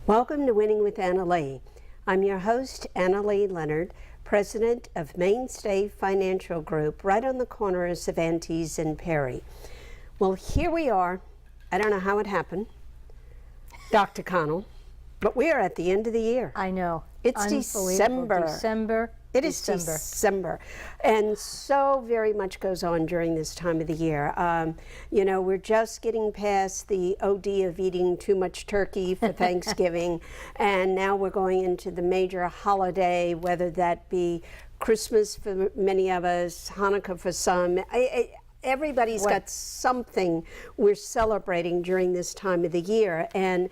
Welcome to Winning with Anna Lee. I'm your host, Anna Lee Leonard, president of Mainstay Financial Group, right on the corner of Cervantes and Perry. Well, here we are. I don't know how it happened, Dr. Connell, but we are at the end of the year. I know. It's December. It is December. And so very much goes on during this time of the year. You know, we're just getting past the OD of eating too much turkey for Thanksgiving, and now we're going into the major holiday, whether that be Christmas for many of us, Hanukkah for some. Everybody's got something we're celebrating during this time of the year, and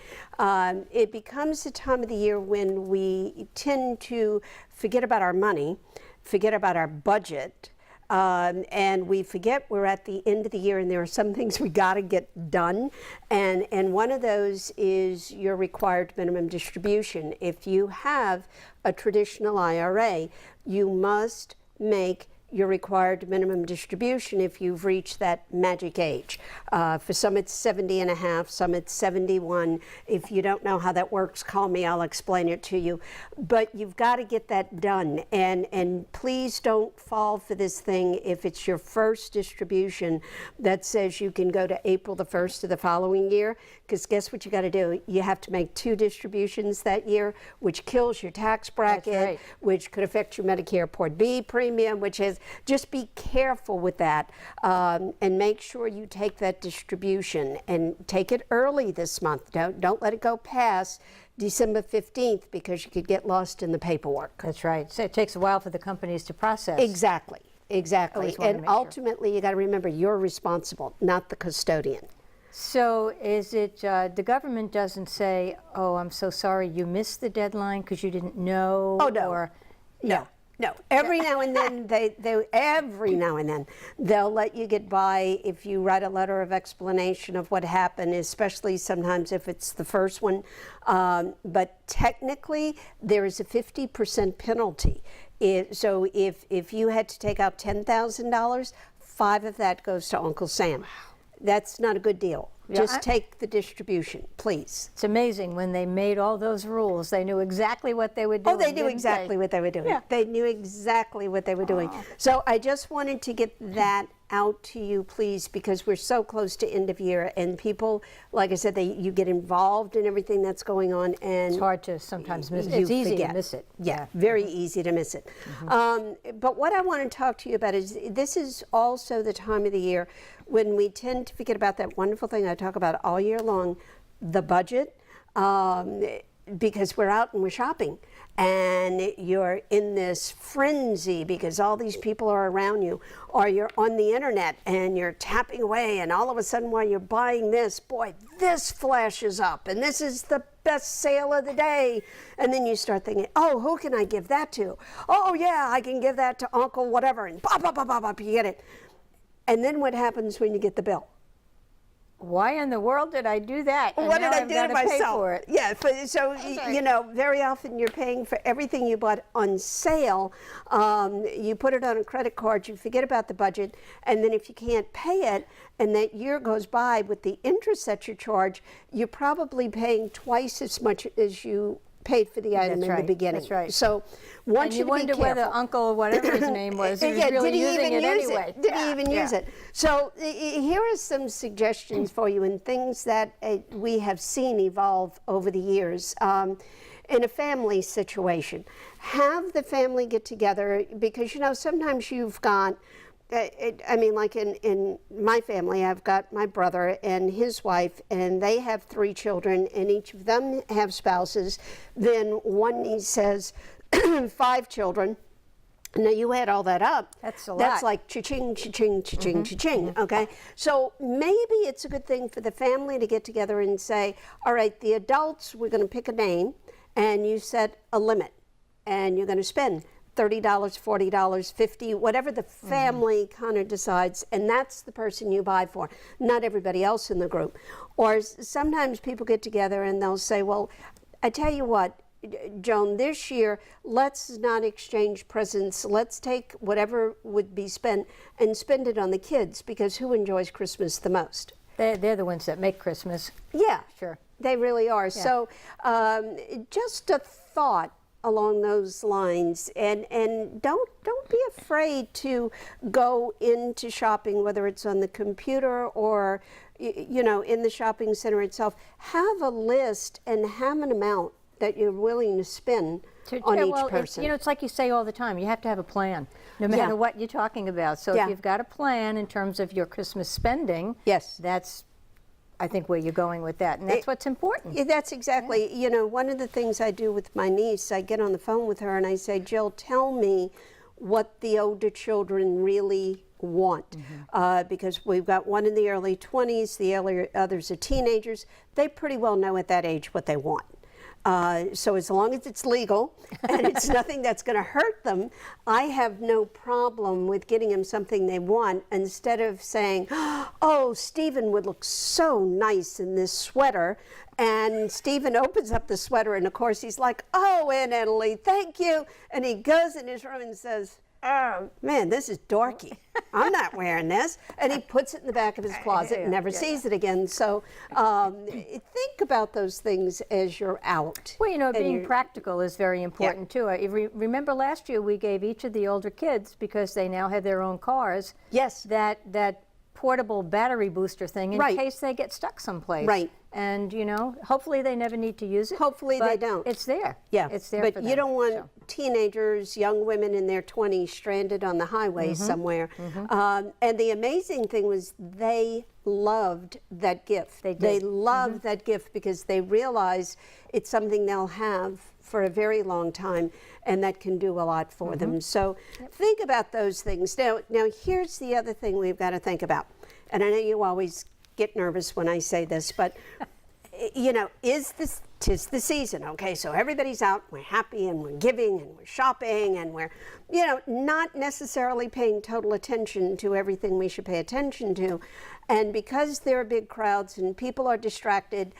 it becomes a time of the year when we tend to forget about our money, forget about our budget, and we forget we're at the end of the year and there are some things we got to get done, and one of those is your required minimum distribution. If you have a traditional IRA, you must make your required minimum distribution if you've reached that magic age. For some it's 70 and a half, some it's 71. If you don't know how that works, call me, I'll explain it to you. But you've got to get that done, and please don't fall for this thing if it's your first distribution that says you can go to April the 1st of the following year, because guess what you got to do? You have to make 2 distributions that year, which kills your tax bracket, which could affect your Medicare Part B premium, which is, just be careful with that, and make sure you take that distribution and take it early this month. Don't let it go past December 15th because you could get lost in the paperwork. That's right. So it takes a while for the companies to process. Exactly. And ultimately, you got to remember you're responsible, not the custodian. So is it, the government doesn't say, oh, I'm so sorry, you missed the deadline because you didn't know? Oh, no. Or, No, every now and then they'll let you get by if you write a letter of explanation of what happened, especially sometimes if it's the first one. But technically, there is a 50% penalty. So if you had to take out $10,000, 5 of that goes to Uncle Sam. That's not a good deal. Just take the distribution, please. It's amazing when they made all those rules, they knew exactly what they were doing. Oh, they knew exactly what they were doing. Yeah. They knew exactly what they were doing. So I just wanted to get that out to you, please, because we're so close to end of year, and people, like I said, you get involved in everything that's going on, and it's hard to sometimes miss it. It's easy to miss it. Yeah, very easy to miss it. But what I want to talk to you about is, this is also the time of the year when we tend to forget about that wonderful thing I talk about all year long, the budget, because we're out and we're shopping, and you're in this frenzy because all these people are around you, or you're on the internet and you're tapping away, and all of a sudden while you're buying this, boy, this flashes up and this is the best sale of the day, and then you start thinking, oh, who can I give that to? Oh yeah, I can give that to Uncle whatever, and pop, you get it. And then what happens when you get the bill? Why in the world did I do that? What did I do to myself? Pay for it. Yeah, so you know, very often you're paying for everything you bought on sale. You put it on a credit card, you forget about the budget, and then if you can't pay it, and that year goes by with the interest that you charge, you're probably paying twice as much as you paid for the item in the beginning. That's right. So once you wonder whether Uncle, whatever his name was, he was really using it anyway. Did he even use it? So here are some suggestions for you, and things that we have seen evolve over the years. In a family situation, have the family get together, because you know sometimes you've got, I mean, like in my family, I've got my brother and his wife, and they have 3 children, and each of them have spouses. Then one niece has 5 children. Now you add all that up. That's a lot. That's like cha-ching, cha-ching, cha-ching, cha-ching, okay? So maybe it's a good thing for the family to get together and say, all right, the adults, we're going to pick a name, and you set a limit, and you're going to spend $30, $40, $50, whatever the family kind of decides, and that's the person you buy for, not everybody else in the group. Or sometimes people get together and they'll say, well, I tell you what, Joan, this year, let's not exchange presents. Let's take whatever would be spent and spend it on the kids, because who enjoys Christmas the most? They're the ones that make Christmas. Yeah, Sure. they really are. Yeah. So just a thought along those lines, and don't be afraid to go into shopping, whether it's on the computer or in the shopping center itself. Have a list and have an amount that you're willing to spend on each person. It's like you say all the time, you have to have a plan, no matter what you're talking about. So if you've got a plan in terms of your Christmas spending, yes, that's, I think, where you're going with that, and that's what's important. Yeah, that's exactly, one of the things I do with my niece, I get on the phone with her and I say, Jill, tell me what the older children really want. Because we've got one in the early 20s, the others are teenagers. They pretty well know at that age what they want. So as long as it's legal and it's nothing that's going to hurt them, I have no problem with getting them something they want, instead of saying, oh, Stephen would look so nice in this sweater. And Stephen opens up the sweater and of course he's like, oh, Aunt Italy, thank you. And he goes in his room and says, oh man, this is dorky. I'm not wearing this. And he puts it in the back of his closet and never sees it again. So think about those things as you're out. Well, being practical is very important too. Remember last year we gave each of the older kids, because they now have their own cars, that portable battery booster thing in case they get stuck someplace. Right. And, hopefully they never need to use it. Hopefully they don't. It's there. Yeah. It's there but for them. You don't want teenagers, young women in their 20s stranded on the highway somewhere. And the amazing thing was they loved that gift. They did. They loved that gift because they realized it's something they'll have for a very long time, and that can do a lot for them. So think about those things. Now here's the other thing we've got to think about. And I know you always get nervous when I say this, but tis the season, okay? So everybody's out, we're happy and we're giving and we're shopping and we're, not necessarily paying total attention to everything we should pay attention to. And because there are big crowds and people are distracted,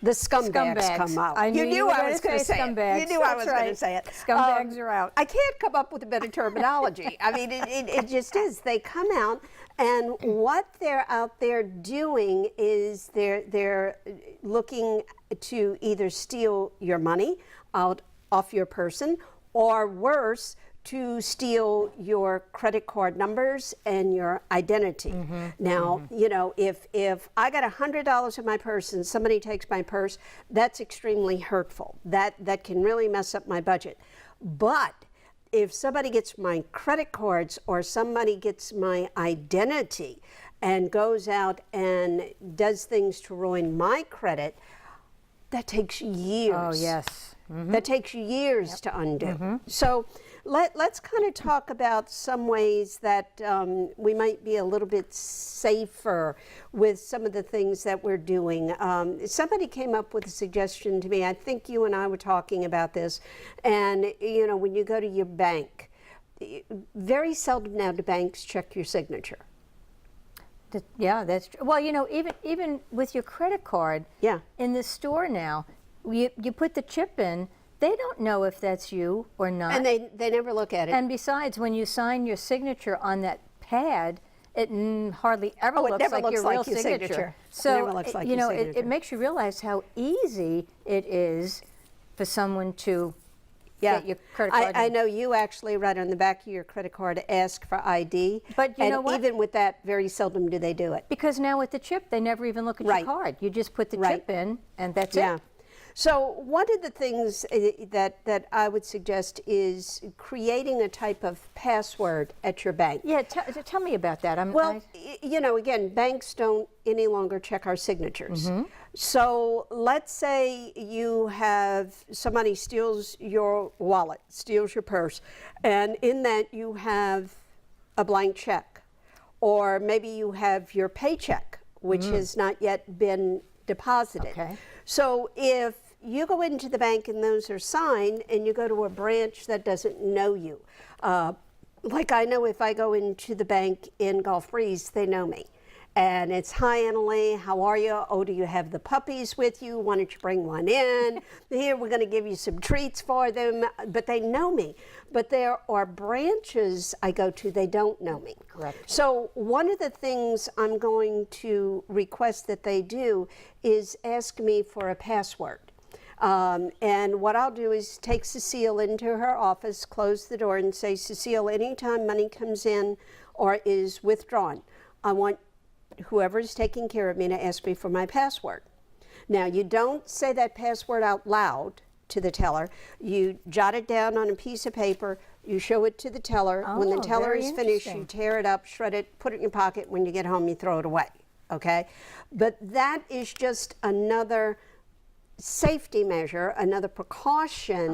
the scumbags come out. You knew I was going to say it. You knew I was going to say it. Scumbags are out. I can't come up with a better terminology. I mean, it just is. They come out, and what they're out there doing is they're looking to either steal your money off your person, or worse, to steal your credit card numbers and your identity. Now, if I got $100 in my purse and somebody takes my purse, that's extremely hurtful. That can really mess up my budget. But if somebody gets my credit cards or somebody gets my identity and goes out and does things to ruin my credit, that takes years. Oh, yes. That takes years to undo. So let's kind of talk about some ways that we might be a little bit safer with some of the things that we're doing. Somebody came up with a suggestion to me. I think you and I were talking about this. And, when you go to your bank, very seldom now do banks check your signature. Yeah, that's true. Well, even with your credit card, in the store now, you put the chip in, they don't know if that's you or not. And they never look at it. And besides, when you sign your signature on that pad, it hardly ever looks like your real signature. So, it never looks like your signature. It makes you realize how easy it is for someone to get your credit card. I know you actually write on the back of your credit card to ask for ID. But you know what? Even with that, very seldom do they do it. Because now with the chip, they never even look at your card. You just put the chip in, and that's it. So one of the things that I would suggest is creating a type of password at your bank. Yeah, tell me about that. Again, banks don't any longer check our signatures. So let's say you have somebody steals your wallet, steals your purse, and in that you have a blank check, or maybe you have your paycheck, which has not yet been deposited. Okay. So if you go into the bank and those are signed, and you go to a branch that doesn't know you, like I know if I go into the bank in Gulf Breeze, they know me. And it's, hi, Annalee, how are you? Oh, do you have the puppies with you? Why don't you bring one in? Here, we're going to give you some treats for them. But they know me. But there are branches I go to, they don't know me. Correct. So one of the things I'm going to request that they do is ask me for a password. And what I'll do is take Cecile into her office, close the door, and say, Cecile, anytime money comes in or is withdrawn, I want whoever is taking care of me to ask me for my password. Now, you don't say that password out loud to the teller. You jot it down on a piece of paper. You show it to the teller. When the teller is finished, you tear it up, shred it, put it in your pocket. When you get home, you throw it away. Okay? But that is just another safety measure, another precaution,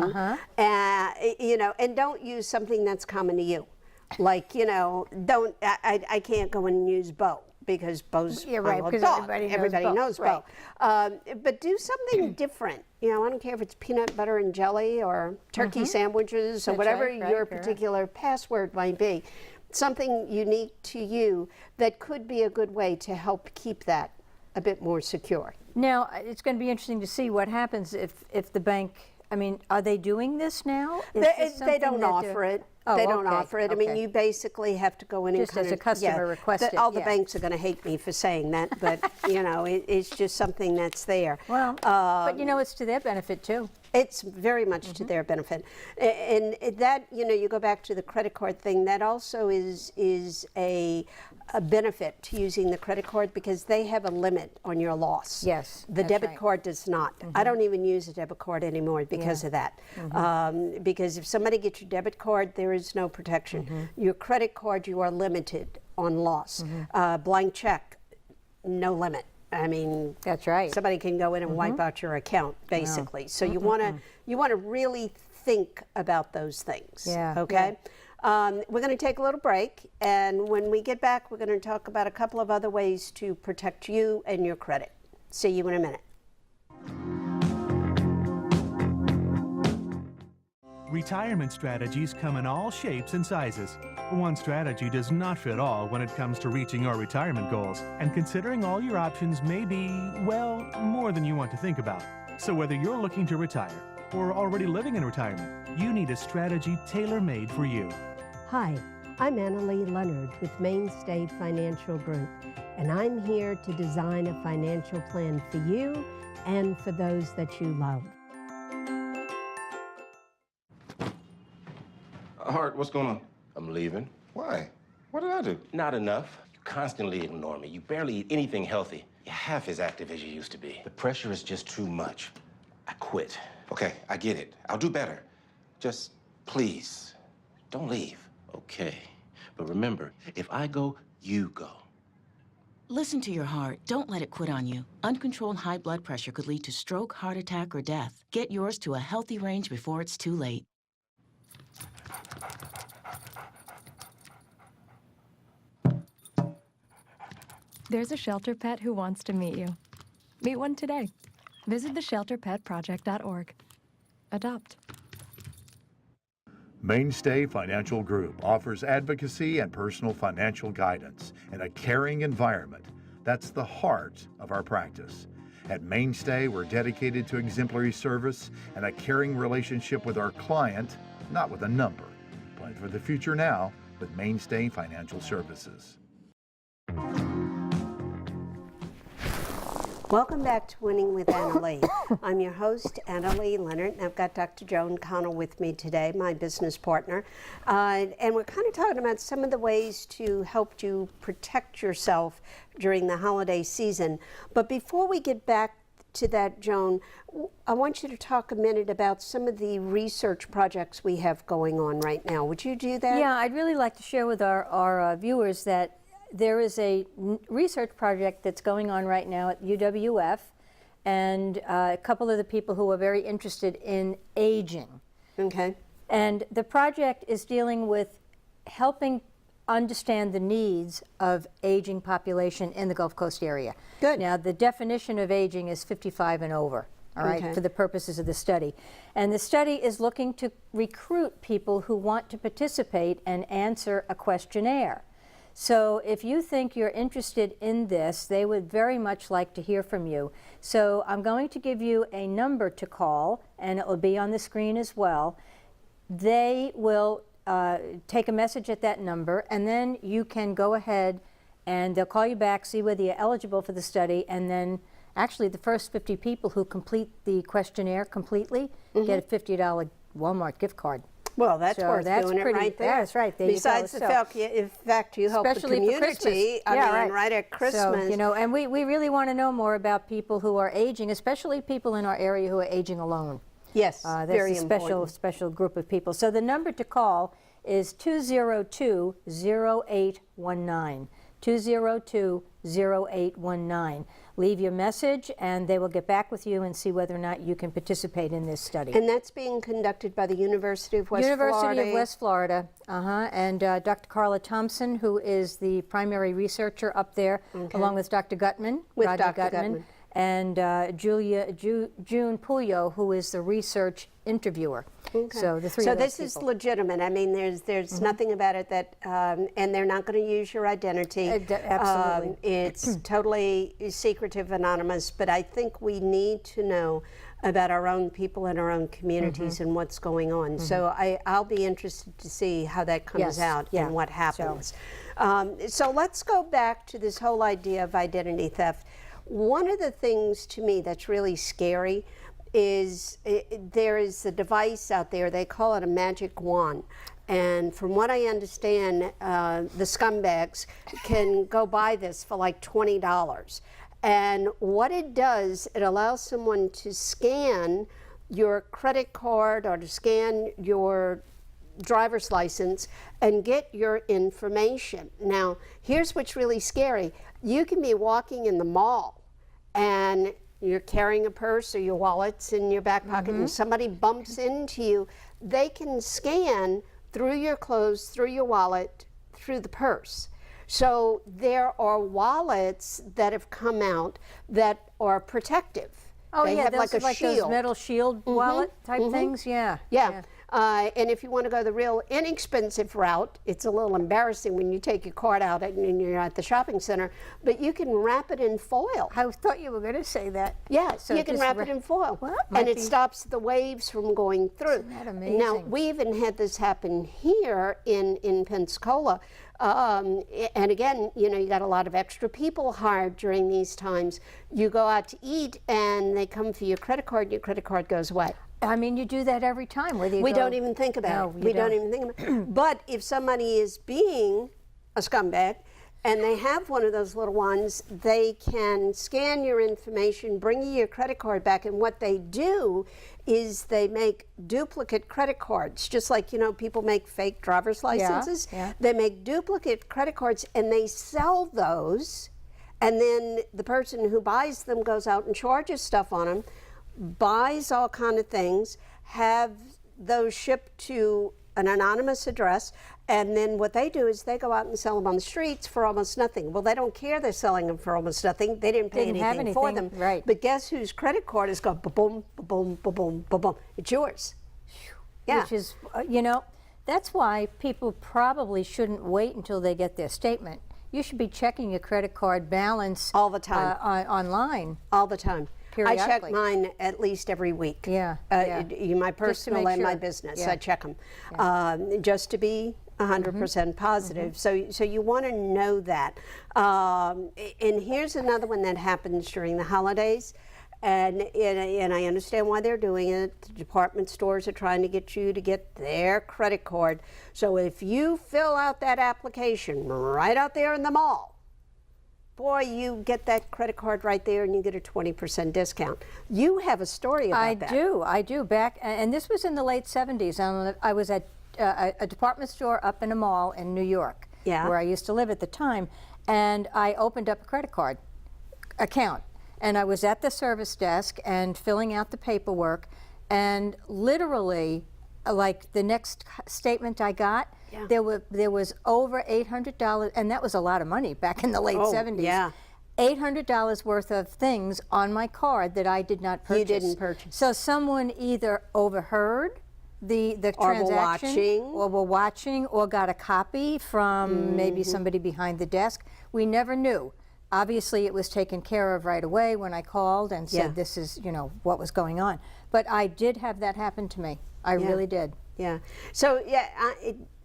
you know, and don't use something that's common to you. Like, you know, I can't go in and use Bo, because Bo's because dog. everybody knows Bo. But do something different. You know, I don't care if it's peanut butter and jelly or turkey sandwiches or whatever your particular password might be. Something unique to you that could be a good way to help keep that a bit more secure. Now, it's going to be interesting to see what happens if the bank, I mean, are they doing this now? They don't offer it. Oh, they don't offer it. I mean, you basically have to go in just and as a customer request it. All the banks are going to hate me for saying that, but you know, it's just something that's there. Well, but you know, it's to their benefit too. It's very much to their benefit, and that, you know, you go back to the credit card thing. That also is a benefit to using the credit card, because they have a limit on your loss. Yes, the debit card does not. I don't even use a debit card anymore because of that. Because if somebody gets your debit card, there is no protection. Your credit card, you are limited on loss. Blank check, no limit. I mean, that's right. Somebody can go in and wipe out your account, basically. So you want to really think about those things. Yeah. Okay. We're going to take a little break, and when we get back, we're going to talk about a couple of other ways to protect you and your credit. See you in a minute. Retirement strategies come in all shapes and sizes. One strategy does not fit all when it comes to reaching your retirement goals, and considering all your options may be, well, more than you want to think about. So whether you're looking to retire or already living in retirement, you need a strategy tailor-made for you. Hi, I'm Annalee Leonard with Mainstay Financial Group, and I'm here to design a financial plan for you and for those that you love. Hart, what's going on? I'm leaving. Why? What did I do? Not enough. You constantly ignore me. You barely eat anything healthy. You're half as active as you used to be. The pressure is just too much. I quit. Okay, I get it. I'll do better. Just please, don't leave. Okay. But remember, if I go, you go. Listen to your heart. Don't let it quit on you. Uncontrolled high blood pressure could lead to stroke, heart attack, or death. Get yours to a healthy range before it's too late. There's a shelter pet who wants to meet you. Meet one today. Visit theshelterpetproject.org. Adopt. Mainstay Financial Group offers advocacy and personal financial guidance in a caring environment. That's the heart of our practice. At Mainstay, we're dedicated to exemplary service and a caring relationship with our client, not with a number. Plan for the future now with Mainstay Financial Services. Welcome back to Winning with Annalee. I'm your host, Annalee Leonard, and I've got Dr. Joan Connell with me today, my business partner. And we're kind of talking about some of the ways to help you protect yourself during the holiday season. But before we get back to that, Joan, I want you to talk a minute about some of the research projects we have going on right now. Would you do that? Yeah, I'd really like to share with our viewers that there is a research project that's going on right now at UWF, and a couple of the people who are very interested in aging. Okay. And the project is dealing with helping understand the needs of aging population in the Gulf Coast area. Good. Now, the definition of aging is 55 and over, all right, for the purposes of the study. And the study is looking to recruit people who want to participate and answer a questionnaire. So if you think you're interested in this, they would very much like to hear from you. So I'm going to give you a number to call, and it will be on the screen as well. They will take a message at that number, and then you can go ahead and they'll call you back, see whether you're eligible for the study, and then actually the first 50 people who complete the questionnaire completely get a $50 Walmart gift card. Well, that's worth doing it right there. That's right. There Besides you the go. fact you help the community, I mean, right at Christmas. So, you know, and we really want to know more about people who are aging, especially people in our area who are aging alone. Yes, that's very a important. special group of people. So the number to call is 202-0819. 202-0819. Leave your message, and they will get back with you and see whether or not you can participate in this study. And that's being conducted by the University of West Florida. University of West Florida, and Dr. Carla Thompson, who is the primary researcher up there, along with Dr. Gutman, Roger Gutman, and June Puyo, who is the research interviewer. So the three of those this is people. legitimate. I mean, there's nothing about it that, and they're not going to use your identity. Absolutely. It's totally secretive, anonymous, but I think we need to know about our own people in our own communities and what's going on. So I'll be interested to see how that comes out and what happens. So let's go back to this whole idea of identity theft. One of the things to me that's really scary is there is a device out there, they call it a magic wand. And from what I understand, the scumbags can go buy this for like $20. And what it does, it allows someone to scan your credit card or to scan your driver's license and get your information. Now, here's what's really scary. You can be walking in the mall and you're carrying a purse or your wallet's in your back pocket and somebody bumps into you. They can scan through your clothes, through your wallet, through the purse. So there are wallets that have come out that are protective. Oh, they have like a shield. Those metal shield wallet type things, yeah. And if you want to go the real inexpensive route, it's a little embarrassing when you take your card out and you're at the shopping center, but you can wrap it in foil. I thought you were going to say that. Yeah, So you can just wrap it in foil. Well, and it stops the waves from going through. Isn't that amazing? Now, we even had this happen here in Pensacola. And again, you know, you got a lot of extra people hired during these times. You go out to eat and they come for your credit card goes away. I mean, you do that every time. Whether you We go, don't even think about it. you We don't even think about it. But if somebody is being a scumbag and they have one of those little ones, they can scan your information, bring you your credit card back, and what they do is they make duplicate credit cards, just like, you know, people make fake driver's licenses. They make duplicate credit cards and they sell those, and then the person who buys them goes out and charges stuff on them, buys all kind of things, have those shipped to an anonymous address, and then what they do is they go out and sell them on the streets for almost nothing. Well, they don't care they're selling them for almost nothing. They didn't pay anything for them. Right. But guess whose credit card is going ba-boom, ba-boom, ba-boom, ba-boom. It's yours. Yeah. Which is, you know, that's why people probably shouldn't wait until they get their statement. You should be checking your credit card balance all the time, online. All the time. I check Periodically. mine at least every week. My personal and my business. I check them just to be 100% positive. So you want to know that. And here's another one that happens during the holidays. And I understand why they're doing it. The department stores are trying to get you to get their credit card. So if you fill out that application right out there in the mall, boy, you get that credit card right there and you get a 20% discount. You have a story about that. I do. And this was in the late 70s. I was at a department store up in a mall in New York, where I used to live at the time, and I opened up a credit card account. And I was at the service desk and filling out the paperwork, and literally, like the next statement I got, there was over $800, and that was a lot of money back in the late 70s. Yeah. $800 worth of things on my card that I did not purchase. You didn't purchase. So someone either overheard the Or were transaction, watching. or were watching, or got a copy from maybe somebody behind the desk. We never knew. Obviously, it was taken care of right away when I called and said this is, you know, what was going on. But I did have that happen to me. I really did. Yeah. So yeah,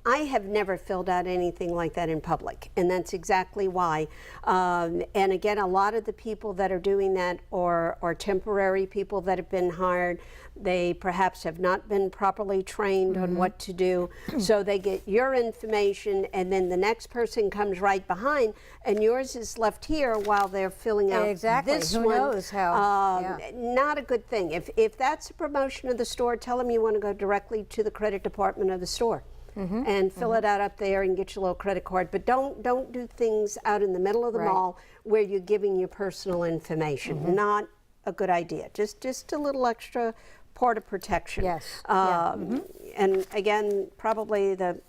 I have never filled out anything like that in public, and that's exactly why. And again, a lot of the people that are doing that are temporary people that have been hired. They perhaps have not been properly trained on what to do, so they get your information, and then the next person comes right behind, and yours is left here while they're filling out this Who one. knows how? Not a good thing. If that's a promotion of the store, tell them you want to go directly to the credit department of the store. And fill it out up there and get your little credit card. But don't do things out in the middle of the mall where you're giving your personal information. Not a good idea. Just a little extra part of protection. Yes. And again, probably the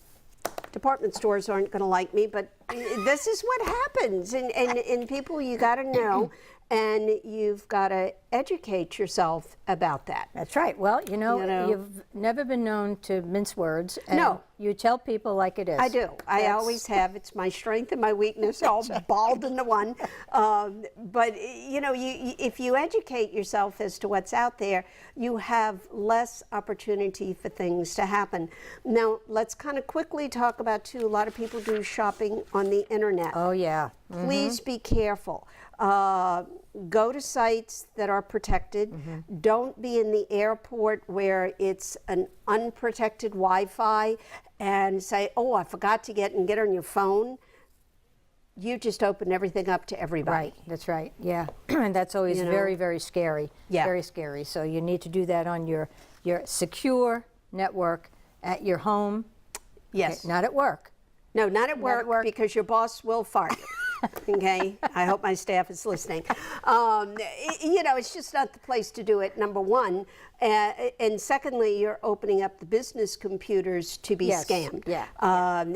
department stores aren't going to like me, but this is what happens. And people, you got to know. And you've got to educate yourself about that. That's right. Well, you know, you've never been known to mince words. And No. You tell people like it is. I do. I always have. It's my strength and my weakness all balled into one. But, you know, if you educate yourself as to what's out there, you have less opportunity for things to happen. Now, let's kind of quickly talk about, too, a lot of people do shopping on the internet. Oh, yeah. Please be careful. Go to sites that are protected. Don't be in the airport where it's an unprotected Wi-Fi and say, oh, I forgot to get on your phone. You just open everything up to everybody. Right, that's right, yeah. And that's always very, very scary. Yeah. Very scary. So you need to do that on your secure network at your home. Yes. Okay, not at work. No, not at work, because your boss will fire you. Okay, I hope my staff is listening. You know, it's just not the place to do it, number one. And secondly, you're opening up the business computers to be scammed. Yeah.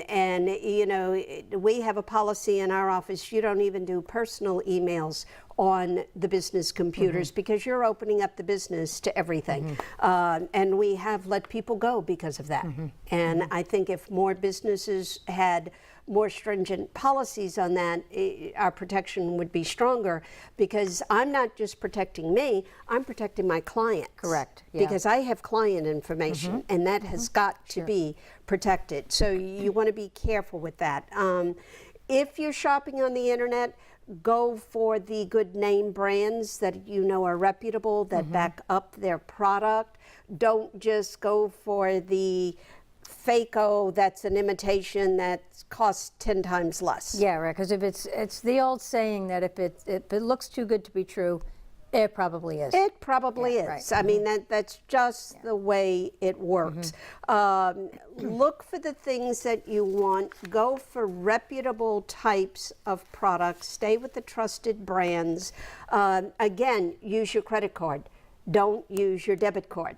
And, you know, we have a policy in our office, you don't even do personal emails on the business computers because you're opening up the business to everything. And we have let people go because of that. And I think if more businesses had more stringent policies on that, our protection would be stronger, because I'm not just protecting me, I'm protecting my clients. Correct. Yeah. Because I have client information, and that has got to be protected. So you want to be careful with that. If you're shopping on the internet, go for the good name brands that you know are reputable, that back up their product. Don't just go for the fake-o that's an imitation that costs 10 times less. Yeah, right, because if it's the old saying that if it looks too good to be true, it probably is. It probably is. Right. I mean, that's just the way it works. Look for the things that you want. Go for reputable types of products. Stay with the trusted brands. Again, use your credit card. Don't use your debit card,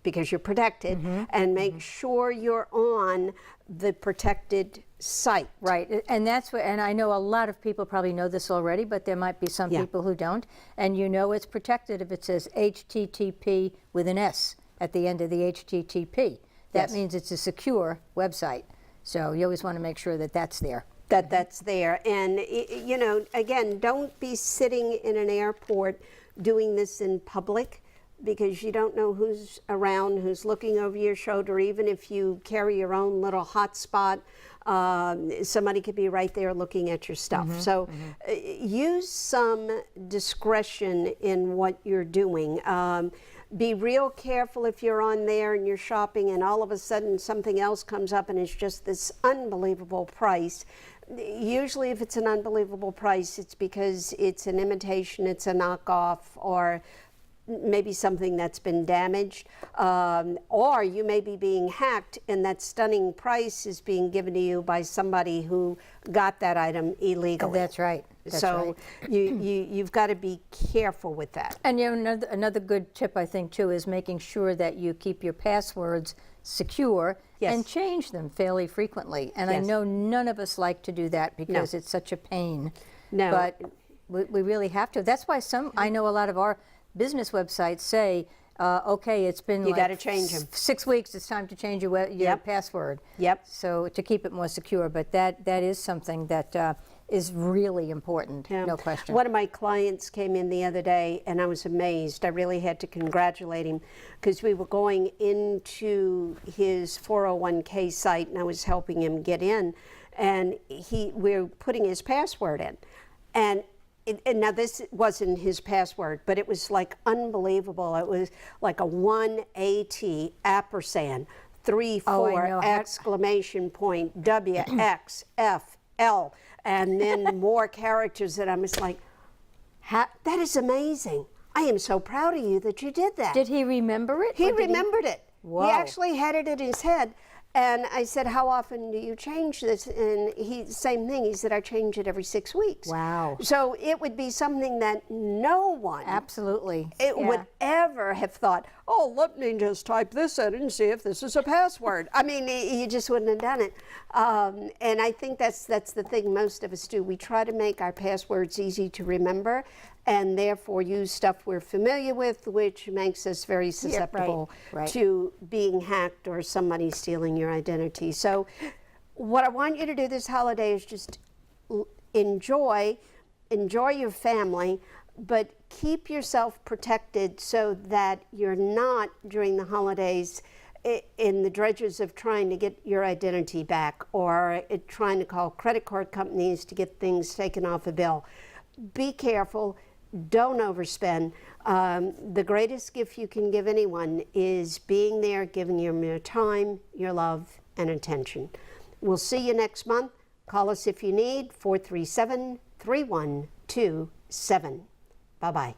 because you're protected, and make sure you're on the protected site. Right, and that's what, and I know a lot of people probably know this already, but there might be some people who don't. And you know it's protected if it says HTTP with an S at the end of the HTTP. That means it's a secure website. So you always want to make sure that that's there. That's there. And, you know, again, don't be sitting in an airport doing this in public, because you don't know who's around, who's looking over your shoulder. Even if you carry your own little hotspot, somebody could be right there looking at your stuff. So use some discretion in what you're doing. Be real careful if you're on there and you're shopping and all of a sudden something else comes up and it's just this unbelievable price. Usually if it's an unbelievable price, it's because it's an imitation, it's a knockoff, or maybe something that's been damaged, or you may be being hacked and that stunning price is being given to you by somebody who got that item illegally. That's right. That's so right. you've got to be careful with that. And you know, another good tip, I think, too, is making sure that you keep your passwords secure and change them fairly frequently. And I know none of us like to do that because it's such a pain. No. But we really have to. That's why I know a lot of our business websites say okay, it's been You like gotta change 'em. 6 weeks, it's time to change your password. Yep. So to keep it more secure, but that is something that is really important, no question. One of my clients came in the other day and I was amazed. I really had to congratulate him because we were going into his 401k site and I was helping him get in, and we were putting his password in. And now this wasn't his password, but it was like unbelievable. It was like a 1AT ampersand, 3-4 exclamation point, WXFL, and then more characters that I was like, that is amazing. I am so proud of you that you did that. Did he remember it? He remembered it. Whoa. He actually had it in his head. And I said, how often do you change this? And same thing, he said, I change it every 6 weeks. Wow. So it would be something that no one would ever have thought, oh, let me just type this in and see if this is a password. I mean, you just wouldn't have done it. And I think that's the thing most of us do. We try to make our passwords easy to remember, and therefore use stuff we're familiar with, which makes us very susceptible to being hacked or somebody stealing your identity. So what I want you to do this holiday is just enjoy your family, but keep yourself protected so that you're not, during the holidays, in the dredges of trying to get your identity back or trying to call credit card companies to get things taken off a bill. Be careful. Don't overspend. The greatest gift you can give anyone is being there, giving them your time, your love, and attention. We'll see you next month. Call us if you need, 437-3127. Bye-bye.